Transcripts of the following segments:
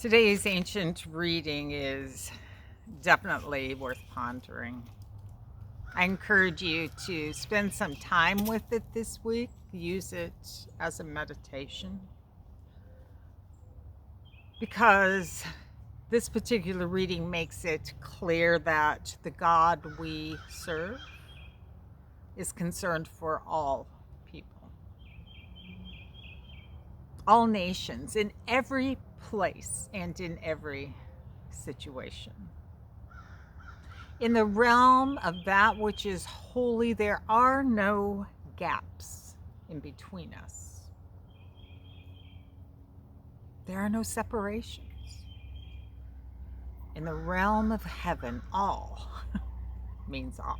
Today's ancient reading is definitely worth pondering. I encourage you to spend some time with it this week, use it as a meditation, because this particular reading makes it clear that the God we serve is concerned for all people, all nations, in every place and in every situation. In the realm of that which is holy, there are no gaps in between us. There are no separations. In the realm of heaven, all means all.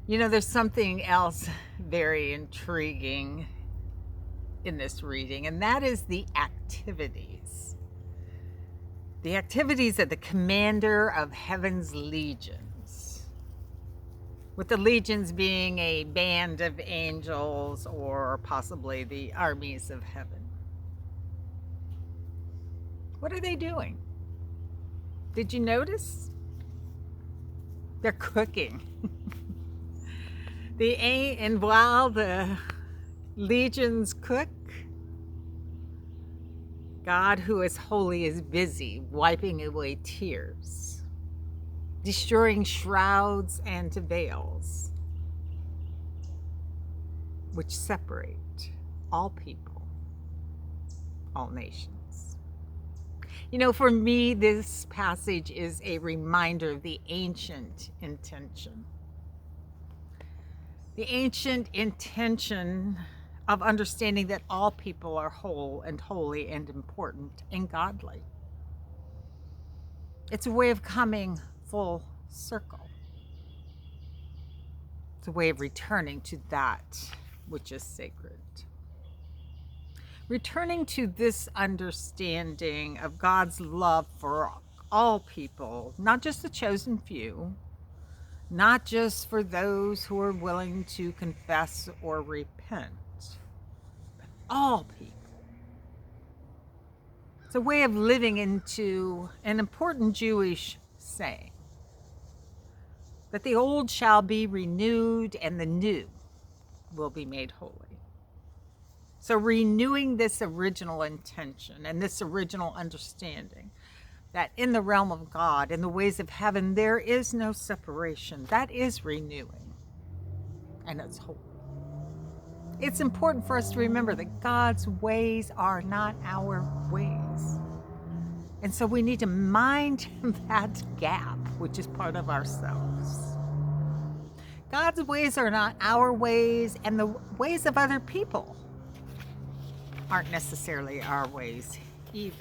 You know, there's something else very intriguing in this reading, and that is the activities. The activities of the commander of heaven's legions, with the legions being a band of angels or possibly the armies of heaven. What are they doing? Did you notice? They're cooking. And while the legions cook, God, who is holy, is busy wiping away tears, destroying shrouds and veils, which separate all people, all nations. You know, for me, this passage is a reminder of the ancient intention. The ancient intention of understanding that all people are whole and holy and important and godly. It's a way of coming full circle. It's a way of returning to that which is sacred. Returning to this understanding of God's love for all people, not just the chosen few, not just for those who are willing to confess or repent, but all people. It's a way of living into an important Jewish saying that the old shall be renewed and the new will be made holy. So renewing this original intention and this original understanding that in the realm of God, in the ways of heaven, there is no separation. That is renewing, and it's holy. It's important for us to remember that God's ways are not our ways. And so we need to mind that gap, which is part of ourselves. God's ways are not our ways, and the ways of other people aren't necessarily our ways either.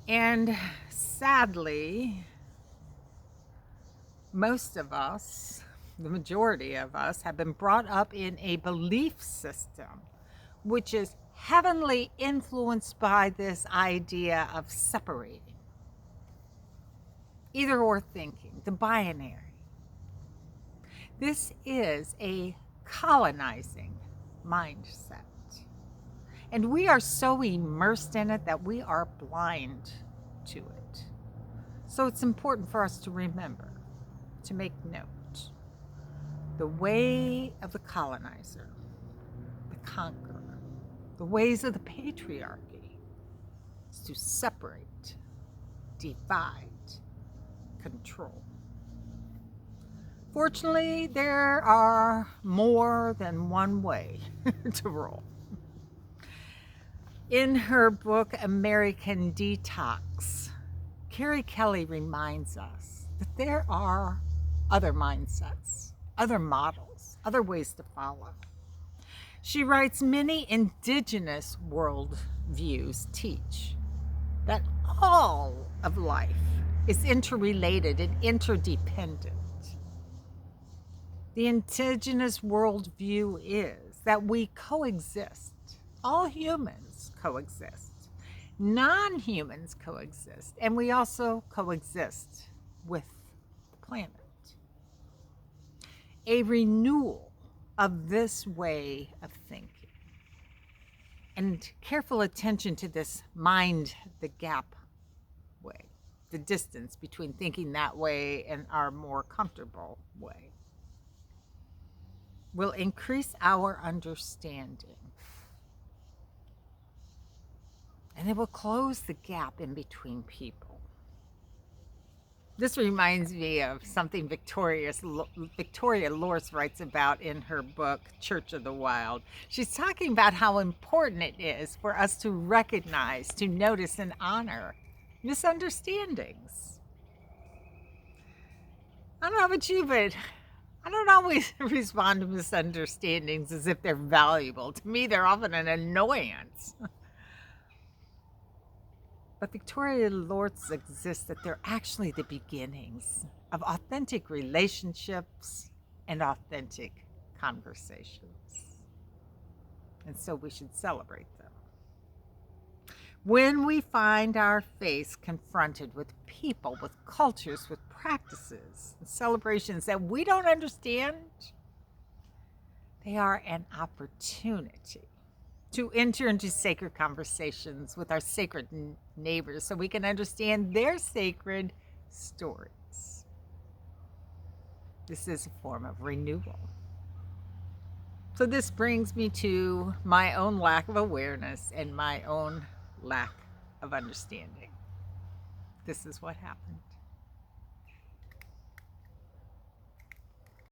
And sadly, most of us, the majority of us, have been brought up in a belief system which is heavily influenced by this idea of separating, either or thinking, the binary. This is a colonizing mindset. And we are so immersed in it that we are blind to it. So it's important for us to remember, to make note. The way of the colonizer, the conqueror, the ways of the patriarchy is to separate, divide, control. Fortunately, there are more than one way to roll. In her book, American Detox, Carrie Kelly reminds us that there are other mindsets, other models, other ways to follow. She writes, many indigenous worldviews teach that all of life is interrelated and interdependent. The indigenous worldview is that we coexist. All humans coexist. Non-humans coexist. And we also coexist with the planet. A renewal of this way of thinking And careful attention to this mind the gap way, the distance between thinking that way and our more comfortable way, will increase our understanding. And it will close the gap in between people. This reminds me of something Victoria Lorse writes about in her book, Church of the Wild. She's talking about how important it is for us to recognize, to notice, and honor misunderstandings. I don't know about you, but I don't always respond to misunderstandings as if they're valuable. To me, they're often an annoyance. But Victoria Lortz exists that they're actually the beginnings of authentic relationships and authentic conversations. And so we should celebrate them. When we find our face confronted with people, with cultures, with practices, and celebrations that we don't understand, they are an opportunity to enter into sacred conversations with our sacred neighbors so we can understand their sacred stories. This is a form of renewal. So this brings me to my own lack of awareness and my own lack of understanding. This is what happened.